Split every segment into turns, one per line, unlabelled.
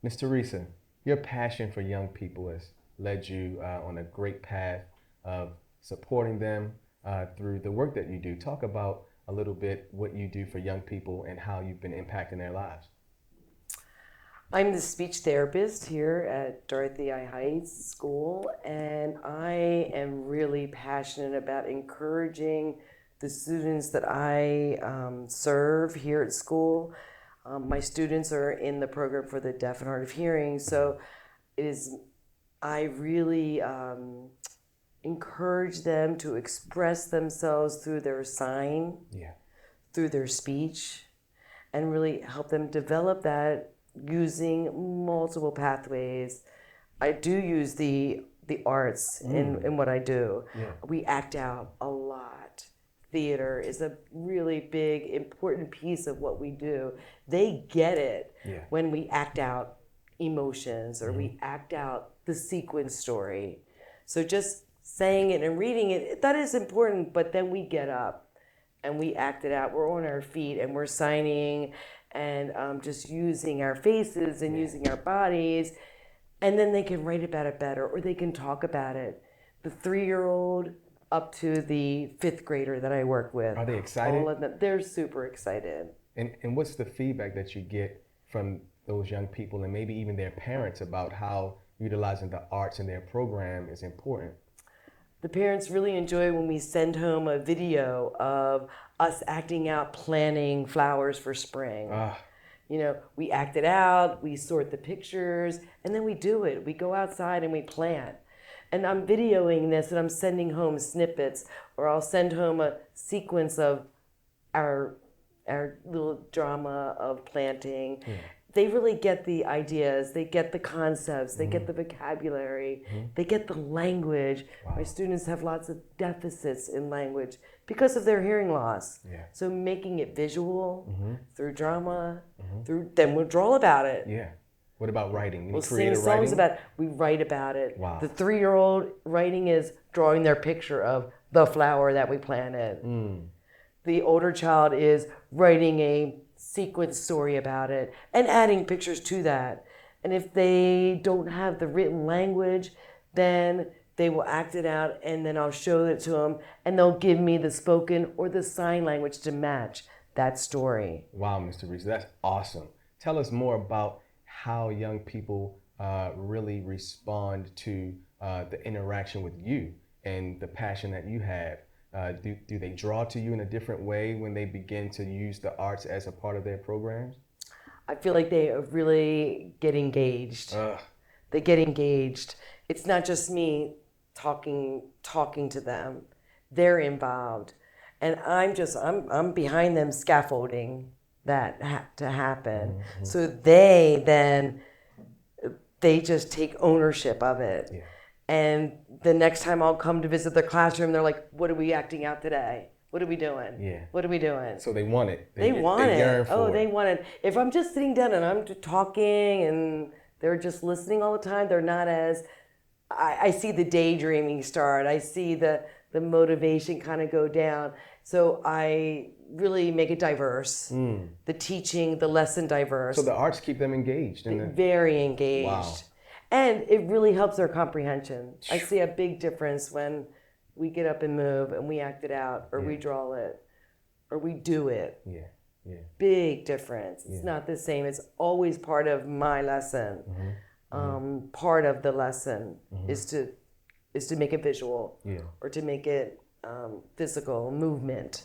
Miss Teresa, your passion for young people has led you on a great path of supporting them through the work that you do. Talk about a little bit what you do for young people and how you've been impacting their lives.
I'm the speech therapist here at Dorothy I Heights School, and I am really passionate about encouraging the students that I serve here at school. My students are in the program for the deaf and hard of hearing, so it is. I really encourage them to express themselves through their sign,
Yeah.
through their speech, and really help them develop that using multiple pathways. I do use the arts in what I do.
Yeah.
We act out a lot. Theater is a really big, important piece of what we do. They get it
Yeah.
when we act out emotions or we act out the sequence story. So just saying it and reading it, that is important, but then we get up and we act it out. We're on our feet and we're signing and just using our faces and using our bodies. And then they can write about it better or they can talk about it. The 3-year-old up to the 5th grader that I work with.
Are they excited?
All of them, they're super excited.
And what's the feedback that you get from those young people and maybe even their parents about how utilizing the arts in their program is important?
The parents really enjoy when we send home a video of us acting out planting flowers for spring. You know, we act it out, we sort the pictures, and then we do it. We go outside and we plant. And I'm videoing this and I'm sending home snippets, or I'll send home a sequence of our little drama of planting. They really get the ideas, they get the concepts, they get the vocabulary, they get the language.
Wow.
My students have lots of deficits in language because of their hearing loss.
Yeah.
So making it visual through drama, then we'll draw about it.
Yeah. What about writing? Any
We'll sing
creative
songs
writing?
about it. We write about it.
Wow.
The 3-year-old writing is drawing their picture of the flower that we planted. The older child is writing a sequence story about it and adding pictures to that. And if they don't have the written language, then they will act it out and then I'll show it to them and they'll give me the spoken or the sign language to match that story.
Wow, Mr. Reese, that's awesome. Tell us more about how young people really respond to the interaction with you and the passion that you have. Do they draw to you in a different way when they begin to use the arts as a part of their programs?
I feel like they really get engaged. They get engaged. It's not just me talking to them. They're involved. And I'm behind them scaffolding that to happen. So they just take ownership of it.
Yeah.
And the next time I'll come to visit their classroom, they're like, what are we acting out today? What are we doing?
Yeah.
What are we doing?
So they want it.
They want it.
Yearn for it.
They want it. If I'm just sitting down and I'm just talking and they're just listening all the time, they're not as, I see the daydreaming start. I see the motivation kind of go down. So I really make it diverse. The teaching, the lesson diverse.
So the arts keep them engaged.
Very engaged.
Wow.
And it really helps their comprehension. I see a big difference when we get up and move and we act it out or we draw it or we do it.
Yeah, yeah.
Big difference. It's not the same. It's always part of my lesson. Part of the lesson is to make it visual or to make it physical movement.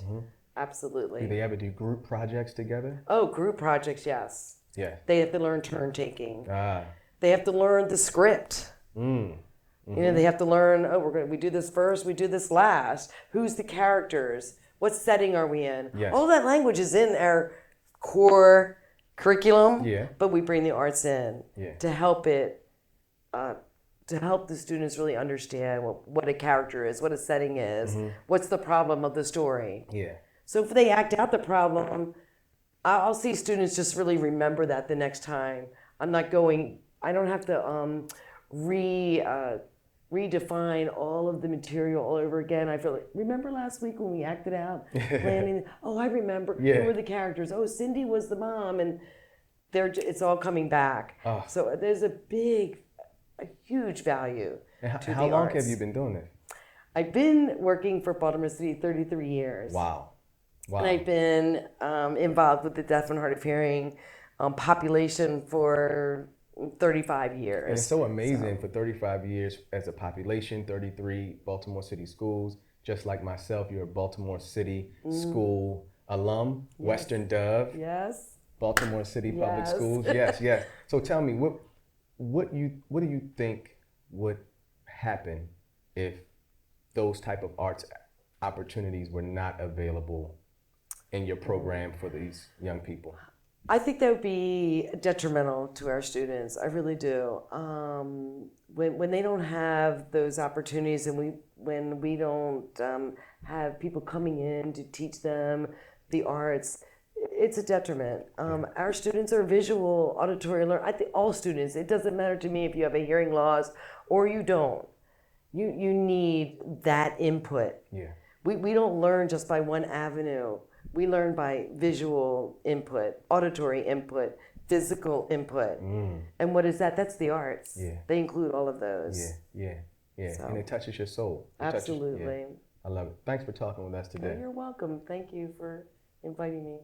Absolutely.
Do they ever do group projects together?
Oh, group projects, yes.
Yeah.
They have to learn turn taking.
Ah.
They have to learn the script. You know, they have to learn, we do this first, we do this last. Who's the characters? What setting are we in?
Yes.
All that language is in our core curriculum,
Yeah.
but we bring the arts in to help it, to help the students really understand what a character is, what a setting is, what's the problem of the story.
Yeah.
So if they act out the problem, I'll see students just really remember that the next time. I don't have to redefine all of the material all over again. I feel like, remember last week when we acted out planning? Oh, I remember.
Yeah.
Who were the characters? Oh, Cindy was the mom, and it's all coming back. So there's a huge value
And
to
how
the
long
arts.
have you been doing this?
I've been working for Baltimore City 33 years.
Wow.
And I've been involved with the deaf and hard of hearing population for 35 years.
And it's so amazing for 35 years as a population, 33 Baltimore City schools. Just like myself, you're a Baltimore City school alum,
Yes.
Western Dove.
Yes.
Baltimore City Public
Yes.
Schools. Yes, yes. So tell me, what do you think would happen if those type of arts opportunities were not available in your program for these young people?
I think that would be detrimental to our students. I really do. When they don't have those opportunities, and when we don't have people coming in to teach them the arts, it's a detriment. Our students are visual, auditory learners. I think all students. It doesn't matter to me if you have a hearing loss or you don't. You need that input.
Yeah.
We don't learn just by one avenue. We learn by visual input, auditory input, physical input. And what is that? That's the arts.
Yeah.
They include all of those.
Yeah.
So.
And it touches your soul.
Absolutely.
I love it. Thanks for talking with us today.
Well, you're welcome. Thank you for inviting me.